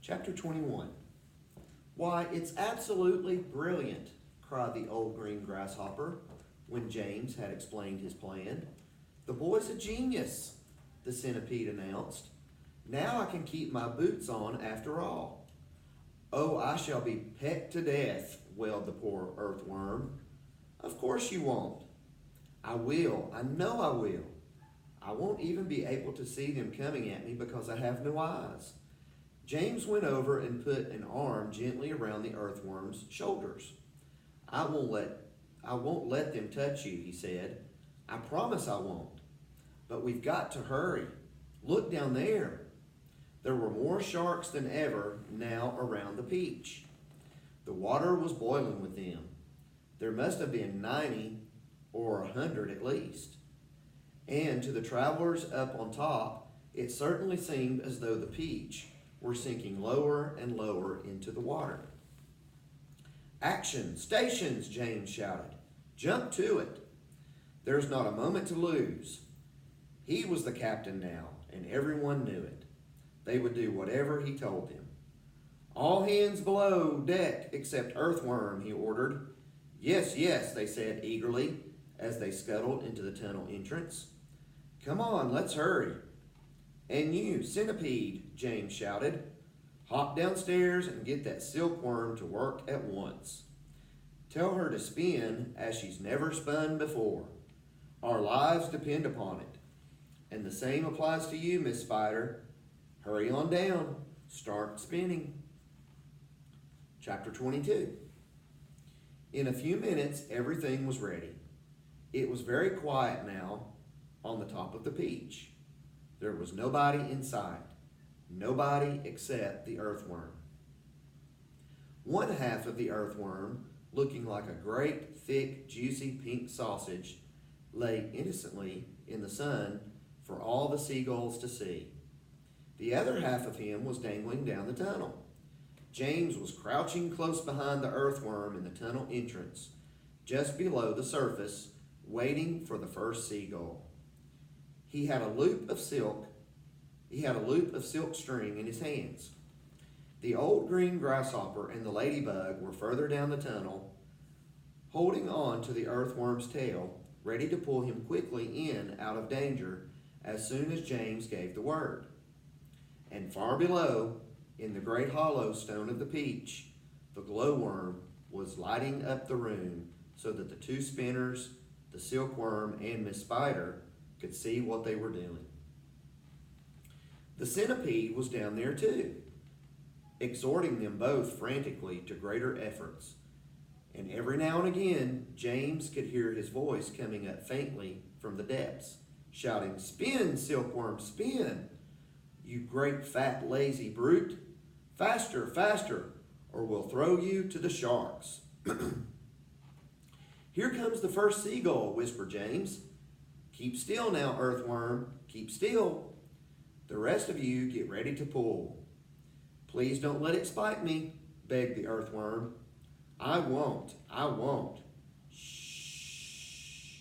Chapter 21. Why, it's absolutely brilliant, cried the old green grasshopper when James had explained his plan. The boy's a genius, the centipede announced. Now I can keep my boots on after all. Oh, I shall be pecked to death, wailed the poor earthworm. Of course you won't. I will. I know I will. I won't even be able to see them coming at me because I have no eyes. James went over and put an arm gently around the earthworm's shoulders. I won't let them touch you, he said. I promise I won't. But we've got to hurry. Look down there. There were more sharks than ever now around the beach. The water was boiling with them. There must have been 90 or 100 at least. And to the travelers up on top, it certainly seemed as though the beach were sinking lower and lower into the water. Action! Stations! James shouted. Jump to it! There's not a moment to lose. He was the captain now, and everyone knew it. They would do whatever he told them. All hands below deck except Earthworm, he ordered. Yes, yes, they said eagerly as they scuttled into the tunnel entrance. Come on, let's hurry. And you, Centipede, James shouted. Hop downstairs and get that silkworm to work at once. Tell her to spin as she's never spun before. Our lives depend upon it. And the same applies to you, Miss Spider. Hurry on down. Start spinning. Chapter 22. In a few minutes, everything was ready. It was very quiet now on the top of the beach. There was nobody in sight. Nobody except the earthworm. One half of the earthworm, looking like a great, thick, juicy pink sausage, lay innocently in the sun for all the seagulls to see. The other half of him was dangling down the tunnel. James was crouching close behind the earthworm in the tunnel entrance, just below the surface, waiting for the first seagull. He had a loop of silk string in his hands. The old green grasshopper and the ladybug were further down the tunnel, holding on to the earthworm's tail, ready to pull him quickly in out of danger as soon as James gave the word. And far below, in the great hollow stone of the peach, the glowworm was lighting up the room so that the two spinners, the silkworm and Miss Spider, could see what they were doing. The centipede was down there too, exhorting them both frantically to greater efforts. And every now and again, James could hear his voice coming up faintly from the depths, shouting, Spin, silkworm, spin! You great fat lazy brute! Faster, faster, or we'll throw you to the sharks. Here comes the first seagull, whispered James. Keep still now, earthworm, keep still. The rest of you get ready to pull. Please don't let it spite me, begged the earthworm. I won't. Shh.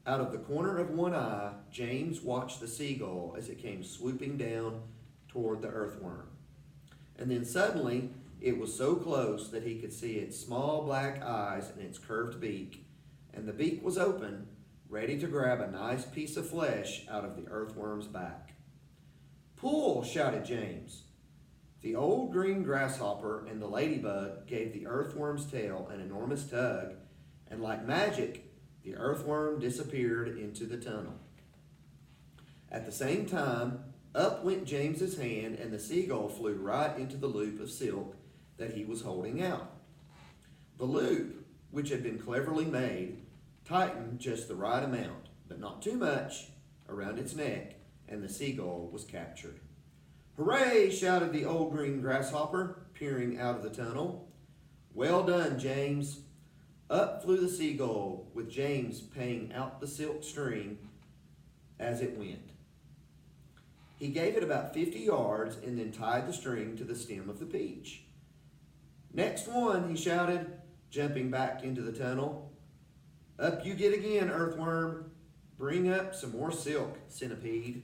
Out of the corner of one eye, James watched the seagull as it came swooping down toward the earthworm. And then suddenly, it was so close that he could see its small black eyes and its curved beak, and the beak was open, ready to grab a nice piece of flesh out of the earthworm's back. Pull, shouted James. The old green grasshopper and the ladybug gave the earthworm's tail an enormous tug, and like magic, the earthworm disappeared into the tunnel. At the same time, up went James's hand, and the seagull flew right into the loop of silk that he was holding out. The loop, which had been cleverly made, tightened just the right amount, but not too much, around its neck, and the seagull was captured. Hooray! Shouted the old green grasshopper, peering out of the tunnel. Well done, James. Up flew the seagull, with James paying out the silk string as it went. He gave it about 50 yards and then tied the string to the stem of the peach. Next one, he shouted, jumping back into the tunnel. Up you get again, earthworm. Bring up some more silk, centipede.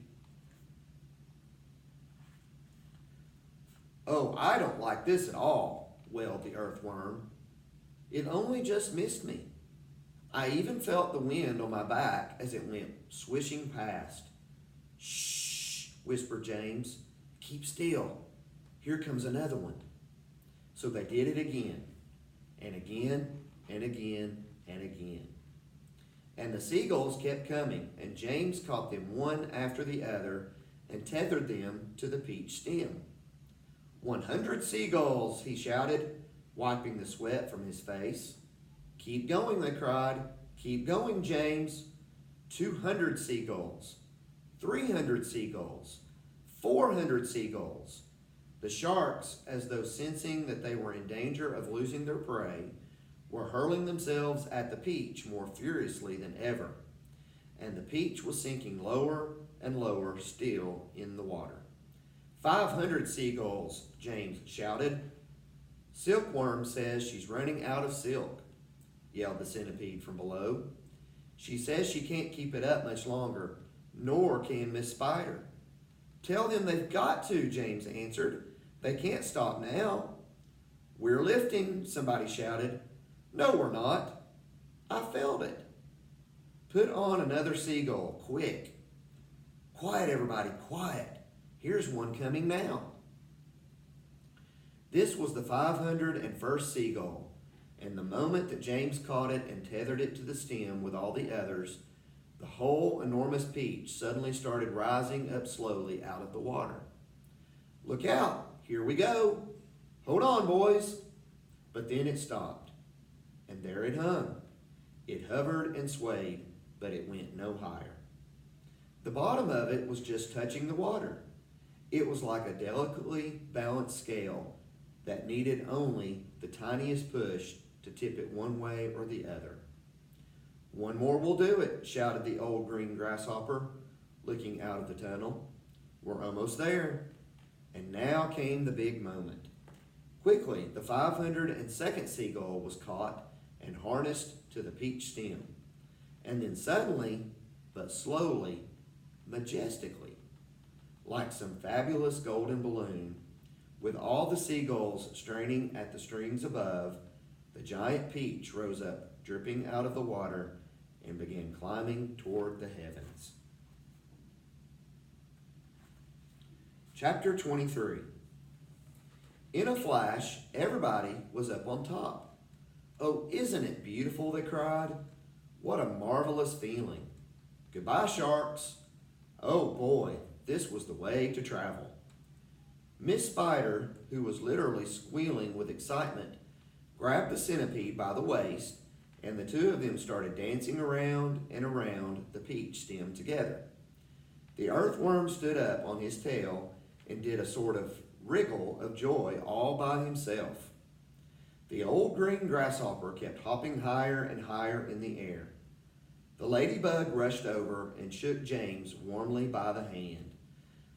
"Oh, I don't like this at all," wailed the earthworm. "It only just missed me. I even felt the wind on my back as it went swishing past." "Shh," whispered James. "Keep still. Here comes another one." So they did it again, and again, and again, and again. And the seagulls kept coming, and James caught them one after the other and tethered them to the peach stem. 100 seagulls, he shouted, wiping the sweat from his face. "Keep going," they cried. "Keep going, James." 200 seagulls, 300 seagulls, 400 seagulls. The sharks, as though sensing that they were in danger of losing their prey, were hurling themselves at the peach more furiously than ever, and the peach was sinking lower and lower still in the water. 500 seagulls, James shouted. "Silkworm says she's running out of silk," yelled the centipede from below. "She says she can't keep it up much longer, nor can Miss Spider." "Tell them they've got to," James answered. "They can't stop now." "We're lifting," somebody shouted. "No, we're not. I felt it." "Put on another seagull, quick." "Quiet, everybody, quiet. Here's one coming now." This was the 501st seagull, and the moment that James caught it and tethered it to the stem with all the others, the whole enormous peach suddenly started rising up slowly out of the water. "Look out, here we go. Hold on, boys." But then it stopped, and there it hung. It hovered and swayed, but it went no higher. The bottom of it was just touching the water. It was like a delicately balanced scale that needed only the tiniest push to tip it one way or the other. "One more will do it," shouted the old green grasshopper, looking out of the tunnel. "We're almost there." And now came the big moment. Quickly, the 502nd seagull was caught and harnessed to the peach stem. And then suddenly, but slowly, majestically, like some fabulous golden balloon, with all the seagulls straining at the strings above, the giant peach rose up, dripping out of the water, and began climbing toward the heavens. Chapter 23. In a flash, everybody was up on top. "Oh, isn't it beautiful?" they cried. "What a marvelous feeling. Goodbye, sharks." Oh boy, this was the way to travel. Miss Spider, who was literally squealing with excitement, grabbed the centipede by the waist, and the two of them started dancing around and around the peach stem together. The earthworm stood up on his tail and did a sort of wriggle of joy all by himself. The old green grasshopper kept hopping higher and higher in the air. The ladybug rushed over and shook James warmly by the hand.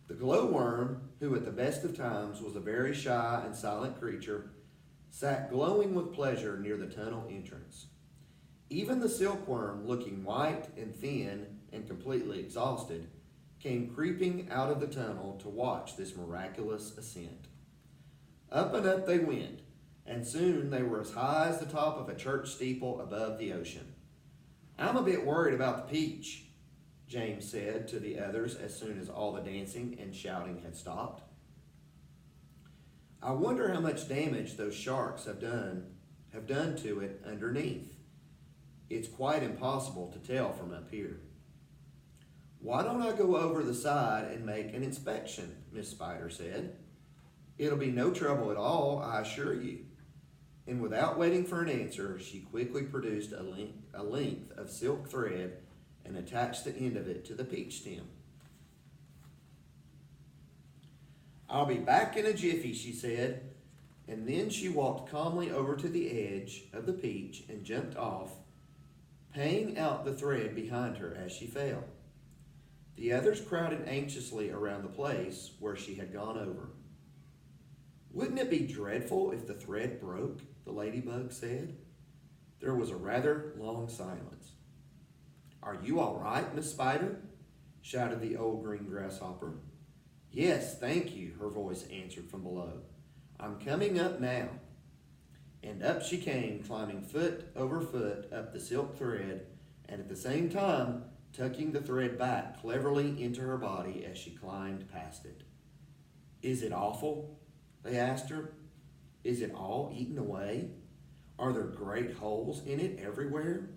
The glowworm, who at the best of times was a very shy and silent creature, sat glowing with pleasure near the tunnel entrance. Even the silkworm, looking white and thin and completely exhausted, came creeping out of the tunnel to watch this miraculous ascent. Up and up they went, and soon they were as high as the top of a church steeple above the ocean. "I'm a bit worried about the peach," James said to the others as soon as all the dancing and shouting had stopped. "I wonder how much damage those sharks have done to it underneath. It's quite impossible to tell from up here." "Why don't I go over the side and make an inspection?" Miss Spider said. "It'll be no trouble at all, I assure you." And without waiting for an answer, she quickly produced a length of silk thread and attached the end of it to the peach stem. "I'll be back in a jiffy," she said, and then she walked calmly over to the edge of the peach and jumped off, paying out the thread behind her as she fell. The others crowded anxiously around the place where she had gone over. "Wouldn't it be dreadful if the thread broke?" the ladybug said. There was a rather long silence. "Are you all right, Miss Spider?" shouted the old green grasshopper. "Yes, thank you," her voice answered from below. I'm coming up now. And up she came, climbing foot over foot up the silk thread, and at the same time tucking the thread back cleverly into her body as she climbed past it. Is it awful? They asked her. Is it all eaten away? Are there great holes in it everywhere?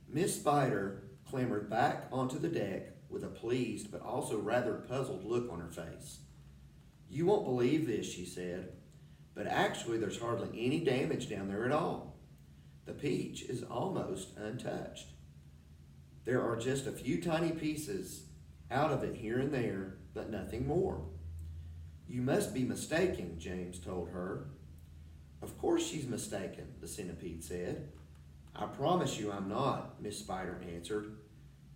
Miss Spider clambered back onto the deck with a pleased but also rather puzzled look on her face. You won't believe this, she said, but actually there's hardly any damage down there at all. The peach is almost untouched. There are just a few tiny pieces out of it here and there, but nothing more. You must be mistaken, James told her. Of course she's mistaken, the centipede said. I promise you I'm not, Miss Spider answered,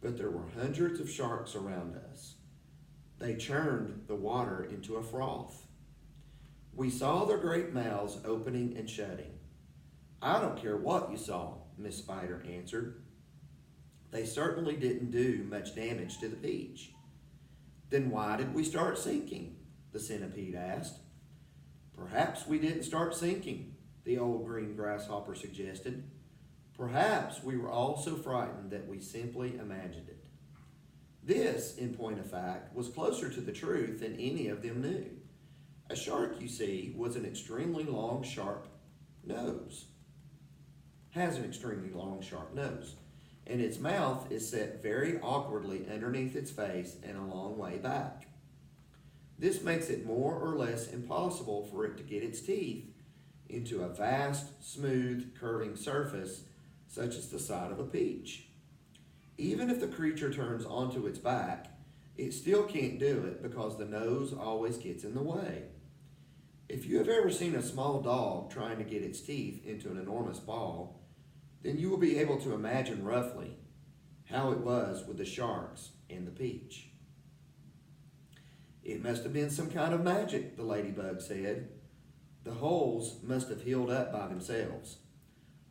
but there were hundreds of sharks around us. They churned the water into a froth. We saw their great mouths opening and shutting. I don't care what you saw, Miss Spider answered. They certainly didn't do much damage to the peach. Then why did we start sinking? The centipede asked. Perhaps we didn't start sinking, the old green grasshopper suggested. Perhaps we were all so frightened that we simply imagined it. This, in point of fact, was closer to the truth than any of them knew. A shark, you see, has an extremely long, sharp nose, and its mouth is set very awkwardly underneath its face and a long way back. This makes it more or less impossible for it to get its teeth into a vast, smooth, curving surface such as the side of a peach. Even if the creature turns onto its back, it still can't do it because the nose always gets in the way. If you have ever seen a small dog trying to get its teeth into an enormous ball, then you will be able to imagine roughly how it was with the sharks and the peach. It must have been some kind of magic, the ladybug said. The holes must have healed up by themselves.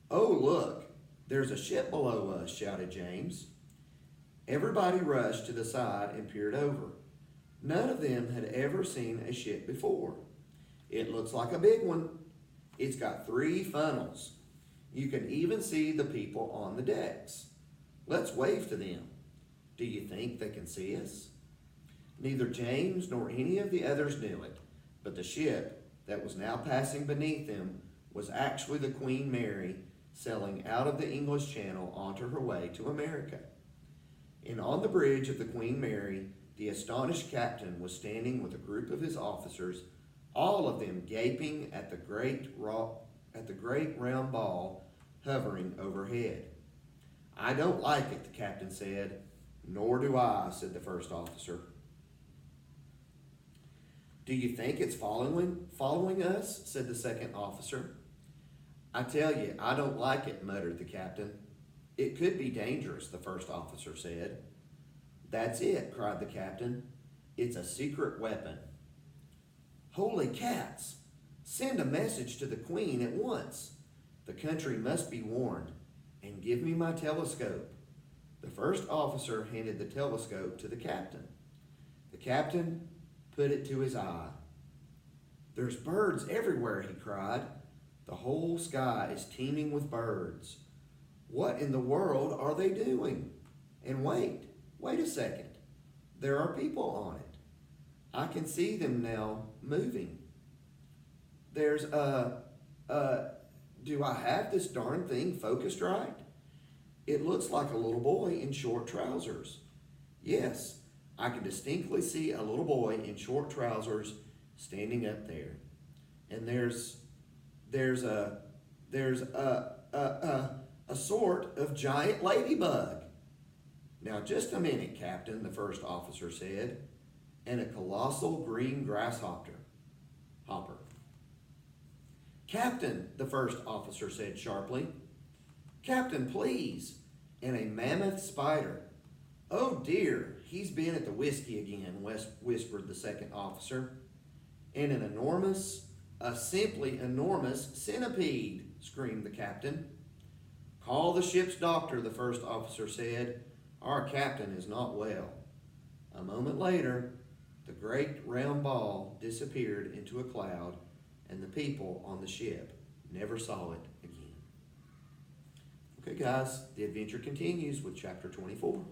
Oh, look, there's a ship below us, shouted James. Everybody rushed to the side and peered over. None of them had ever seen a ship before. It looks like a big one. It's got 3 funnels. You can even see the people on the decks. Let's wave to them. Do you think they can see us? Neither James nor any of the others knew it, but the ship that was now passing beneath them was actually the Queen Mary sailing out of the English Channel onto her way to America. And on the bridge of the Queen Mary, the astonished captain was standing with a group of his officers, all of them gaping at the great round ball hovering overhead. I don't like it, the captain said. Nor do I, said the first officer. Do you think it's following us? Said the second officer. I tell you, I don't like it, muttered the captain. It could be dangerous, the first officer said. That's it, cried the captain. It's a secret weapon. Holy cats! Send a message to the Queen at once. The country must be warned. And give me my telescope. The first officer handed the telescope to the captain. The captain put it to his eye. There's birds everywhere, he cried. The whole sky is teeming with birds. What in the world are they doing? And wait a second. There are people on it. I can see them now moving. There's do I have this darn thing focused right? It looks like a little boy in short trousers. Yes, I can distinctly see a little boy in short trousers standing up there. And there's a sort of giant ladybug. Now just a minute, Captain, the first officer said, and a colossal green grasshopper. Captain, the first officer said sharply. Captain, please. And a mammoth spider. Oh dear, he's been at the whiskey again, whispered the second officer. And a simply enormous centipede, screamed the captain. Call the ship's doctor, the first officer said. Our captain is not well. A moment later, The great round ball disappeared into a cloud, and the people on the ship never saw it again. Okay, guys, the adventure continues with chapter 24.